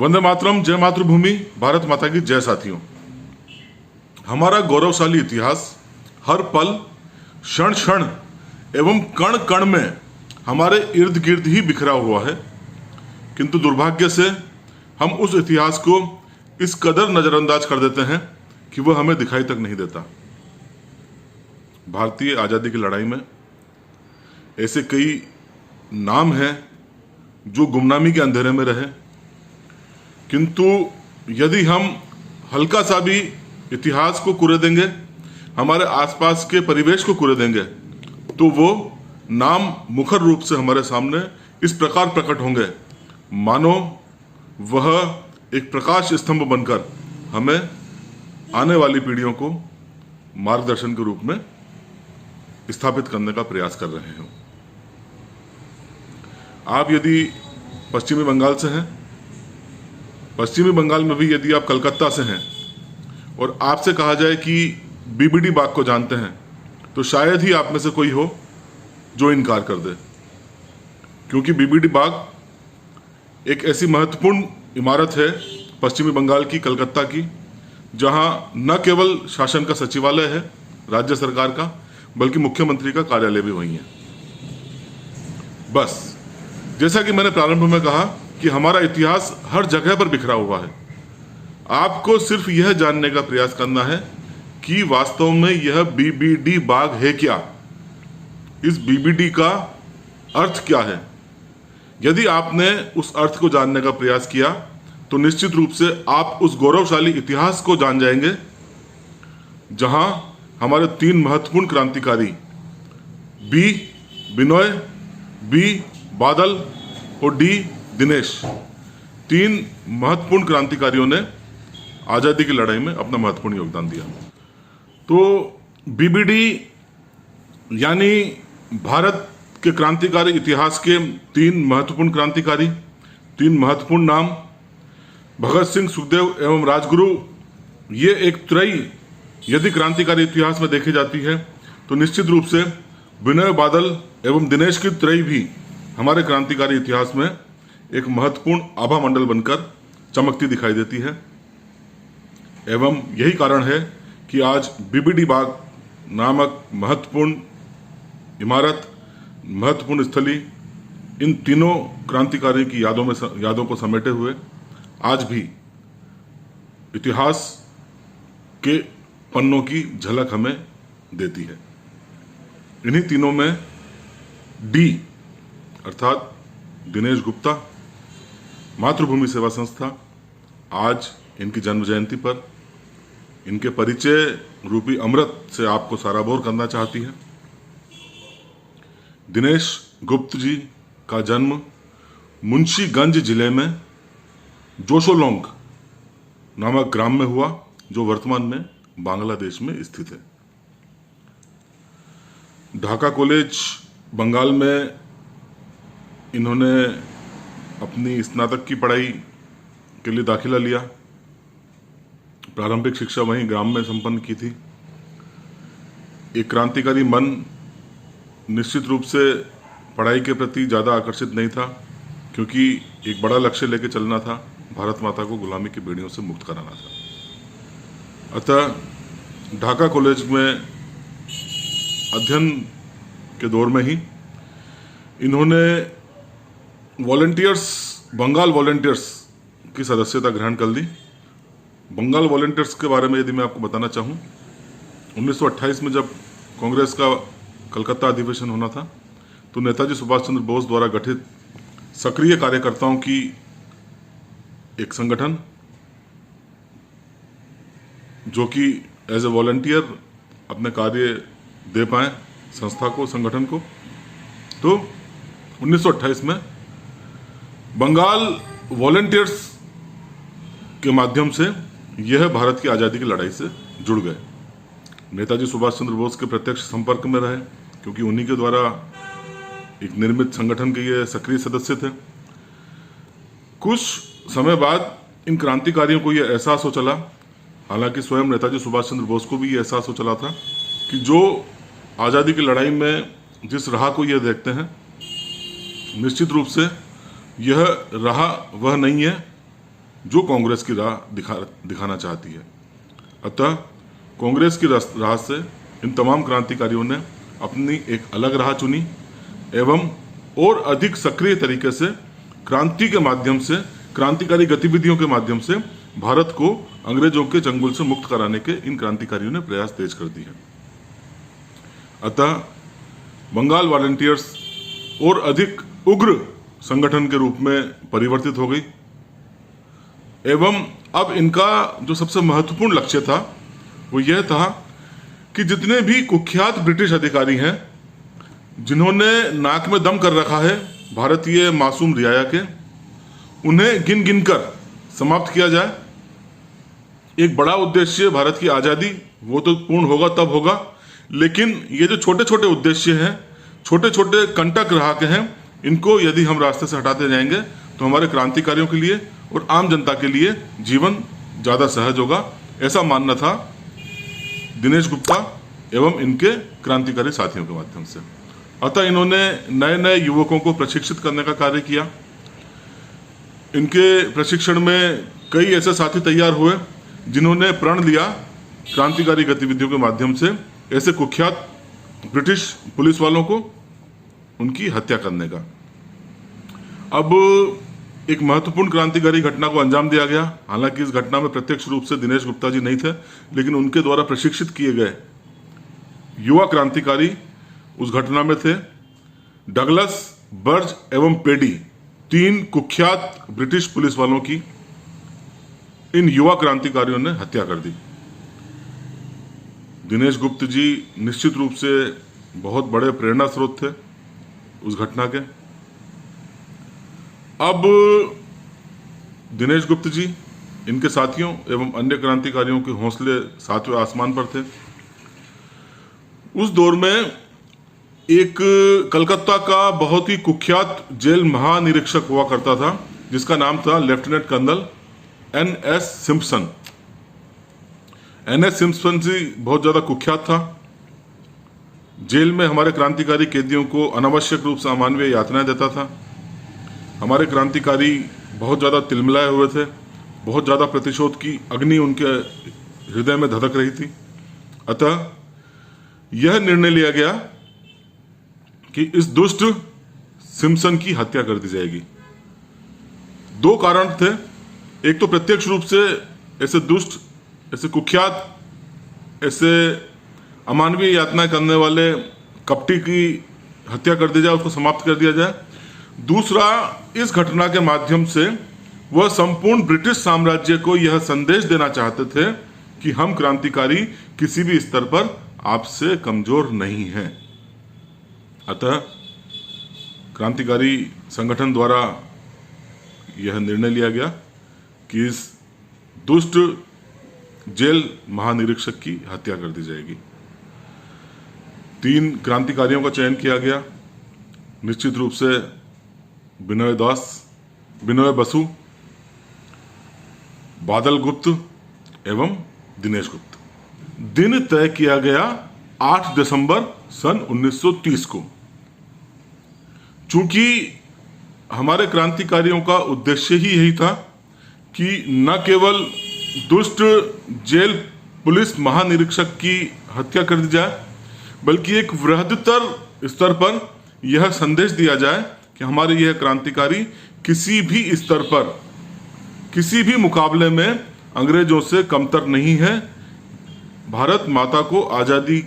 वंदे मातरम। जय मातृभूमि, भारत माता की जय। साथियों, हमारा गौरवशाली इतिहास हर पल, क्षण क्षण एवं कण कण में हमारे इर्द गिर्द ही बिखरा हुआ है, किंतु दुर्भाग्य से हम उस इतिहास को इस कदर नजरअंदाज कर देते हैं कि वह हमें दिखाई तक नहीं देता। भारतीय आज़ादी की लड़ाई में ऐसे कई नाम हैं जो गुमनामी के अंधेरे में रहे, किंतु यदि हम हल्का सा भी इतिहास को कुरेदेंगे, हमारे आसपास के परिवेश को कुरेदेंगे, तो वो नाम मुखर रूप से हमारे सामने इस प्रकार प्रकट होंगे मानो वह एक प्रकाश स्तंभ बनकर हमें आने वाली पीढ़ियों को मार्गदर्शन के रूप में स्थापित करने का प्रयास कर रहे हैं। आप यदि पश्चिमी बंगाल से हैं, पश्चिमी बंगाल में भी यदि आप कलकत्ता से हैं और आपसे कहा जाए कि बीबीडी बाग को जानते हैं, तो शायद ही आप में से कोई हो जो इनकार कर दे, क्योंकि बीबीडी बाग एक ऐसी महत्वपूर्ण इमारत है पश्चिमी बंगाल की, कलकत्ता की, जहां न केवल शासन का सचिवालय है राज्य सरकार का, बल्कि मुख्यमंत्री का कार्यालय भी वहीं है। बस जैसा कि मैंने प्रारंभ में कहा कि हमारा इतिहास हर जगह पर बिखरा हुआ है। आपको सिर्फ यह जानने का प्रयास करना है कि वास्तव में यह बीबीडी बाग है क्या, इस बीबीडी का अर्थ क्या है। यदि आपने उस अर्थ को जानने का प्रयास किया तो निश्चित रूप से आप उस गौरवशाली इतिहास को जान जाएंगे जहां हमारे तीन महत्वपूर्ण क्रांतिकारी बी बिनोय, बी बादल और डी दिनेश, तीन महत्वपूर्ण क्रांतिकारियों ने आज़ादी की लड़ाई में अपना महत्वपूर्ण योगदान दिया। तो बीबीडी यानी भारत के क्रांतिकारी इतिहास के तीन महत्वपूर्ण क्रांतिकारी, तीन महत्वपूर्ण नाम, भगत सिंह, सुखदेव एवं राजगुरु। ये एक त्रयी यदि क्रांतिकारी इतिहास में देखी जाती है तो निश्चित रूप से विनय, बादल एवं दिनेश की त्रयी भी हमारे क्रांतिकारी इतिहास में एक महत्वपूर्ण आभा मंडल बनकर चमकती दिखाई देती है। एवं यही कारण है कि आज बीबीडी बाग नामक महत्वपूर्ण इमारत, महत्वपूर्ण स्थली, इन तीनों क्रांतिकारियों की यादों को समेटे हुए आज भी इतिहास के पन्नों की झलक हमें देती है। इन्हीं तीनों में डी अर्थात दिनेश गुप्ता, मातृभूमि सेवा संस्था, आज इनकी जन्म जयंती पर इनके परिचय रूपी अमृत से आपको सराबोर करना चाहती है। दिनेश गुप्त जी का जन्म मुंशीगंज जिले में जोशोलोंग नामक ग्राम में हुआ, जो वर्तमान में बांग्लादेश में स्थित है। ढाका कॉलेज बंगाल में इन्होंने अपनी स्नातक की पढ़ाई के लिए दाखिला लिया। प्रारंभिक शिक्षा वहीं ग्राम में संपन्न की थी। एक क्रांतिकारी मन निश्चित रूप से पढ़ाई के प्रति ज़्यादा आकर्षित नहीं था, क्योंकि एक बड़ा लक्ष्य लेके चलना था, भारत माता को गुलामी की बेड़ियों से मुक्त कराना था। अतः ढाका कॉलेज में अध्ययन के दौर में ही इन्होंने बंगाल वॉलंटियर्स की सदस्यता ग्रहण कर ली। बंगाल वॉलंटियर्स के बारे में यदि मैं आपको बताना चाहूँ, 1928 में जब कांग्रेस का कलकत्ता अधिवेशन होना था, तो नेताजी सुभाष चंद्र बोस द्वारा गठित सक्रिय कार्यकर्ताओं की एक संगठन, जो कि एज ए वॉलंटियर अपने कार्य दे पाए संस्था को, संगठन को, तो 1928 में बंगाल वॉलंटियर्स के माध्यम से यह भारत की आज़ादी की लड़ाई से जुड़ गए। नेताजी सुभाष चंद्र बोस के प्रत्यक्ष संपर्क में रहे, क्योंकि उन्हीं के द्वारा एक निर्मित संगठन के ये सक्रिय सदस्य थे। कुछ समय बाद इन क्रांतिकारियों को यह एहसास हो चला, हालांकि स्वयं नेताजी सुभाष चंद्र बोस को भी ये एहसास हो चला था कि जो आज़ादी की लड़ाई में जिस राह को ये देखते हैं, निश्चित रूप से यह राह वह नहीं है जो कांग्रेस की राह दिखाना चाहती है। अतः कांग्रेस की राह से इन तमाम क्रांतिकारियों ने अपनी एक अलग राह चुनी एवं और अधिक सक्रिय तरीके से क्रांति के माध्यम से, क्रांतिकारी गतिविधियों के माध्यम से भारत को अंग्रेजों के चंगुल से मुक्त कराने के इन क्रांतिकारियों ने प्रयास तेज कर दिए। अतः बंगाल वॉलंटियर्स और अधिक उग्र संगठन के रूप में परिवर्तित हो गई एवं अब इनका जो सबसे महत्वपूर्ण लक्ष्य था वो यह था कि जितने भी कुख्यात ब्रिटिश अधिकारी हैं जिन्होंने नाक में दम कर रखा है भारतीय मासूम रियाया के, उन्हें गिन गिन कर समाप्त किया जाए। एक बड़ा उद्देश्य भारत की आज़ादी वो तो पूर्ण होगा तब होगा, लेकिन ये जो छोटे छोटे उद्देश्य हैं, छोटे छोटे कंटक ग्राहक हैं, इनको यदि हम रास्ते से हटाते जाएंगे तो हमारे क्रांतिकारियों के लिए और आम जनता के लिए जीवन ज़्यादा सहज होगा। ऐसा मानना था दिनेश गुप्ता एवं इनके क्रांतिकारी साथियों के माध्यम से। अतः इन्होंने नए नए युवकों को प्रशिक्षित करने का कार्य किया। इनके प्रशिक्षण में कई ऐसे साथी तैयार हुए जिन्होंने प्रण लिया क्रांतिकारी गतिविधियों के माध्यम से ऐसे कुख्यात ब्रिटिश पुलिस वालों को उनकी हत्या करने का। अब एक महत्वपूर्ण क्रांतिकारी घटना को अंजाम दिया गया। हालांकि इस घटना में प्रत्यक्ष रूप से दिनेश गुप्ता जी नहीं थे, लेकिन उनके द्वारा प्रशिक्षित किए गए युवा क्रांतिकारी उस घटना में थे। डगलस, बर्ज एवं पेडी, 3 कुख्यात ब्रिटिश पुलिस वालों की इन युवा क्रांतिकारियों ने हत्या कर दी। दिनेश गुप्ता जी निश्चित रूप से बहुत बड़े प्रेरणा स्रोत थे उस घटना के। अब दिनेश गुप्ता जी, इनके साथियों एवं अन्य क्रांतिकारियों के हौसले 7वें आसमान पर थे। उस दौर में एक कलकत्ता का बहुत ही कुख्यात जेल महानिरीक्षक हुआ करता था जिसका नाम था lieutenant colonel NS Simpson. NS Simpson ji बहुत ज़्यादा कुख्यात था। जेल में हमारे क्रांतिकारी कैदियों को अनावश्यक रूप से अमानवीय यातनाएं देता था। हमारे क्रांतिकारी बहुत ज़्यादा तिलमिलाए हुए थे, बहुत ज़्यादा प्रतिशोध की अग्नि उनके हृदय में धधक रही थी। अतः यह निर्णय लिया गया कि इस दुष्ट सिम्पसन की हत्या कर दी जाएगी। 2 कारण थे। एक तो प्रत्यक्ष रूप से ऐसे दुष्ट, ऐसे कुख्यात, ऐसे अमानवीय यातनाएं करने वाले कपटी की हत्या कर दी जाए, उसको समाप्त कर दिया जाए। दूसरा, इस घटना के माध्यम से वह संपूर्ण ब्रिटिश साम्राज्य को यह संदेश देना चाहते थे कि हम क्रांतिकारी किसी भी स्तर पर आपसे कमजोर नहीं हैं। अतः क्रांतिकारी संगठन द्वारा यह निर्णय लिया गया कि इस दुष्ट जेल महानिरीक्षक की हत्या कर दी जाएगी। 3 क्रांतिकारियों का चयन किया गया। निश्चित रूप से बिनोय बसु, बादल गुप्त एवं दिनेश गुप्त। दिन तय किया गया 8 दिसंबर सन 1930 को। चूंकि हमारे क्रांतिकारियों का उद्देश्य ही यही था कि न केवल दुष्ट जेल पुलिस महानिरीक्षक की हत्या कर दी जाए, बल्कि एक वृहत्तर स्तर पर यह संदेश दिया जाए कि हमारे यह क्रांतिकारी किसी भी स्तर पर, किसी भी मुकाबले में अंग्रेजों से कमतर नहीं है। भारत माता को आज़ादी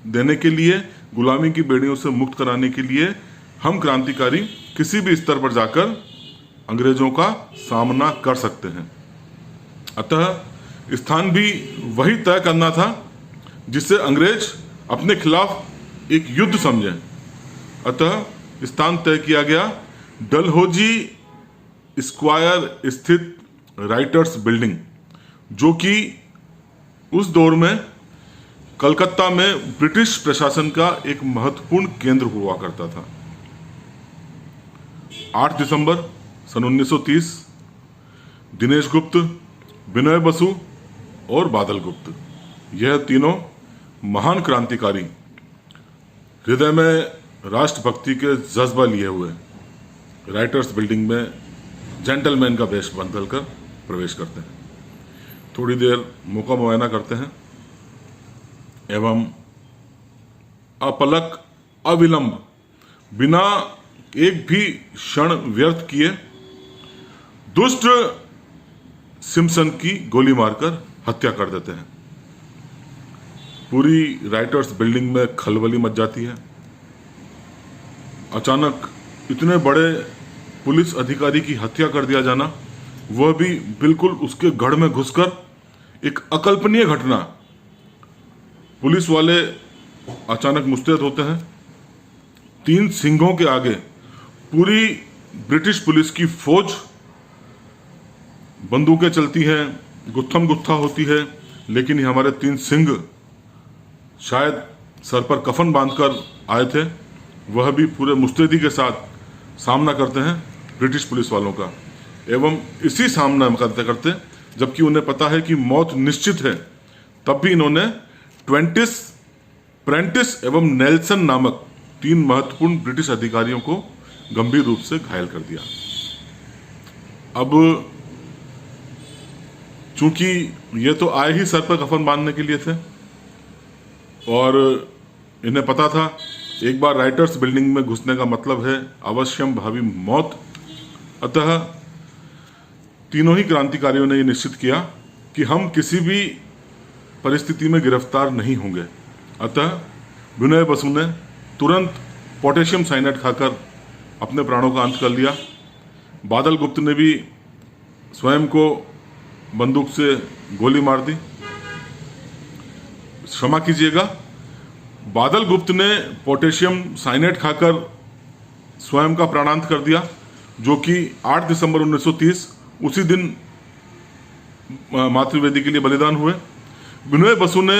देने के लिए, गुलामी की बेड़ियों से मुक्त कराने के लिए हम क्रांतिकारी किसी भी स्तर पर जाकर अंग्रेजों का सामना कर सकते हैं। अतः स्थान भी वही तय करना था जिससे अंग्रेज अपने खिलाफ एक युद्ध समझें। अतः स्थान तय किया गया डलहौजी स्क्वायर स्थित राइटर्स बिल्डिंग, जो कि उस दौर में कलकत्ता में ब्रिटिश प्रशासन का एक महत्वपूर्ण केंद्र हुआ करता था। 8 दिसंबर सन 1930 दिनेश गुप्त, बिनोय बसु और बादल गुप्त, यह तीनों महान क्रांतिकारी हृदय में राष्ट्रभक्ति के जज्बा लिए हुए राइटर्स बिल्डिंग में जेंटलमैन का वेश बदलकर प्रवेश करते हैं। थोड़ी देर मौका मुआयना करते हैं एवं अपलक अविलंब बिना एक भी क्षण व्यर्थ किए दुष्ट सिम्पसन की गोली मारकर हत्या कर देते हैं। पूरी राइटर्स बिल्डिंग में खलबली मच जाती है। अचानक इतने बड़े पुलिस अधिकारी की हत्या कर दिया जाना, वह भी बिल्कुल उसके गढ़ में घुसकर, एक अकल्पनीय घटना। पुलिस वाले अचानक मुस्तैद होते हैं। 3 सिंहों के आगे पूरी ब्रिटिश पुलिस की फौज, बंदूकें चलती हैं, गुत्थम गुत्था होती है, लेकिन ये हमारे 3 सिंह शायद सर पर कफन बांधकर आए थे, वह भी पूरे मुस्तैदी के साथ सामना करते हैं ब्रिटिश पुलिस वालों का। एवं इसी सामना करते करते, जबकि उन्हें पता है कि मौत निश्चित है, तब भी इन्होंने प्रेंटिस एवं नेल्सन नामक 3 महत्वपूर्ण ब्रिटिश अधिकारियों को गंभीर रूप से घायल कर दिया। अब चूंकि ये तो आए ही सर पर कफन बांधने के लिए थे और इन्हें पता था एक बार राइटर्स बिल्डिंग में घुसने का मतलब है अवश्यम भावी मौत, अतः तीनों ही क्रांतिकारियों ने यह निश्चित किया कि हम किसी भी परिस्थिति में गिरफ्तार नहीं होंगे। अतः विनय बसु ने तुरंत पोटेशियम साइनाइड खाकर अपने प्राणों का अंत कर लिया। बादल गुप्त ने भी स्वयं को बंदूक से गोली मार दी। क्षमा कीजिएगा, बादल गुप्त ने पोटेशियम साइनाइड खाकर स्वयं का प्राणांत कर दिया, जो कि 8 दिसंबर 1930 उसी दिन मातृवेदी के लिए बलिदान हुए। विनय बसु ने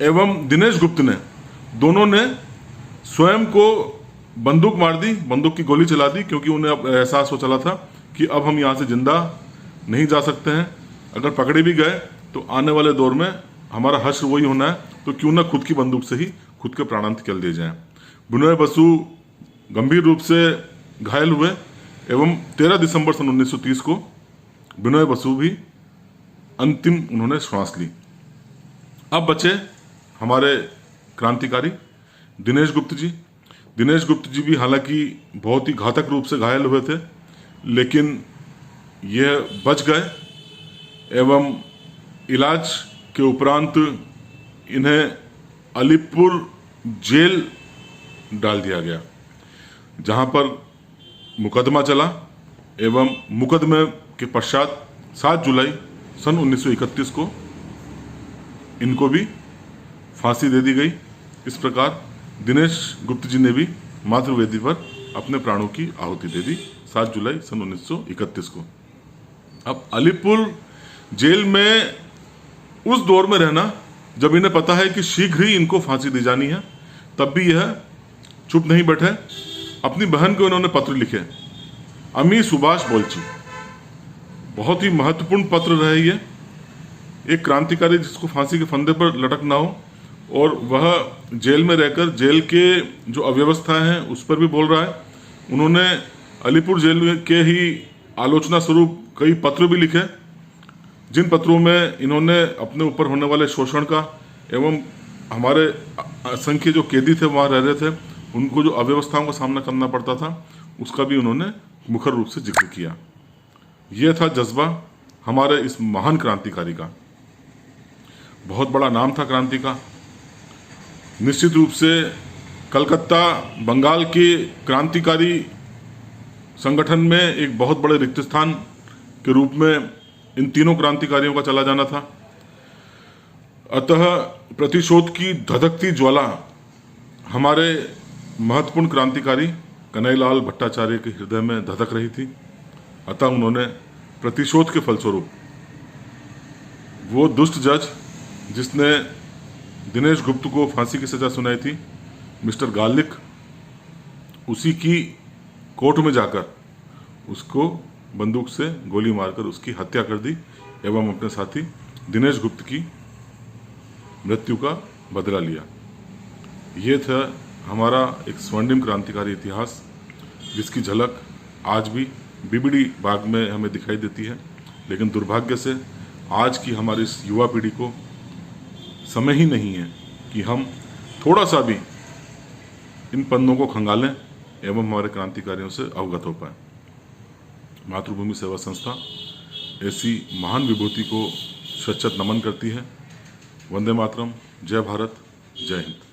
एवं दिनेश गुप्त ने, दोनों ने स्वयं को बंदूक मार दी, बंदूक की गोली चला दी, क्योंकि उन्हें अब एहसास हो चला था कि अब हम यहाँ से जिंदा नहीं जा सकते हैं। अगर पकड़े भी गए तो आने वाले दौर में हमारा हश्र वही होना है, तो क्यों ना खुद की बंदूक से ही खुद के प्राणांत कर दिए जाएं। विनय बसु गंभीर रूप से घायल हुए एवं 13 दिसंबर सन 1930 को विनय बसु भी अंतिम उन्होंने श्वास ली। अब बचे हमारे क्रांतिकारी दिनेश गुप्त जी। दिनेश गुप्त जी भी हालांकि बहुत ही घातक रूप से घायल हुए थे, लेकिन यह बच गए एवं इलाज के उपरांत इन्हें अलीपुर जेल डाल दिया गया, जहां पर मुकदमा चला एवं मुकदमे के पश्चात 7 जुलाई सन 1931 को इनको भी फांसी दे दी गई। इस प्रकार दिनेश गुप्त जी ने भी मातृवेदी पर अपने प्राणों की आहुति दे दी 7 जुलाई सन 1931 को। अब अलीपुर जेल में उस दौर में रहना जब इन्हें पता है कि शीघ्र ही इनको फांसी दी जानी है, तब भी यह चुप नहीं बैठे। अपनी बहन को इन्होंने पत्र लिखे, अमी सुभाष बोलची। बहुत ही महत्वपूर्ण पत्र रहे ये। एक क्रांतिकारी जिसको फांसी के फंदे पर लटकना हो और वह जेल में रहकर जेल के जो अव्यवस्था है उस पर भी बोल रहा है। उन्होंने अलीपुर जेल के ही आलोचना स्वरूप कई पत्र भी लिखे, जिन पत्रों में इन्होंने अपने ऊपर होने वाले शोषण का एवं हमारे असंख्य जो कैदी थे वहाँ रह रहे थे, उनको जो अव्यवस्थाओं का सामना करना पड़ता था, उसका भी उन्होंने मुखर रूप से जिक्र किया। यह था जज्बा हमारे इस महान क्रांतिकारी का। बहुत बड़ा नाम था क्रांति का। निश्चित रूप से कलकत्ता बंगाल के क्रांतिकारी संगठन में एक बहुत बड़े रिक्त स्थान के रूप में इन तीनों क्रांतिकारियों का चला जाना था। अतः प्रतिशोध की धधकती ज्वाला हमारे महत्वपूर्ण क्रांतिकारी कन्हैयालाल भट्टाचार्य के हृदय में धधक रही थी। अतः उन्होंने प्रतिशोध के फलस्वरूप वो दुष्ट जज जिसने दिनेश गुप्त को फांसी की सजा सुनाई थी, मिस्टर गार्लिक, उसी की कोर्ट में जाकर उसको बंदूक से गोली मारकर उसकी हत्या कर दी एवं अपने साथी दिनेश गुप्त की मृत्यु का बदला लिया। ये था हमारा एक स्वर्णिम क्रांतिकारी इतिहास, जिसकी झलक आज भी बीबीडी बाग में हमें दिखाई देती है लेकिन दुर्भाग्य से आज की हमारी इस युवा पीढ़ी को समय ही नहीं है कि हम थोड़ा सा भी इन पन्नों को खंगालें एवं हमारे क्रांतिकारियों से अवगत हो पाए। मातृभूमि सेवा संस्था ऐसी महान विभूति को शत-शत नमन करती है। वंदे मातरम। जय भारत, जय हिंद।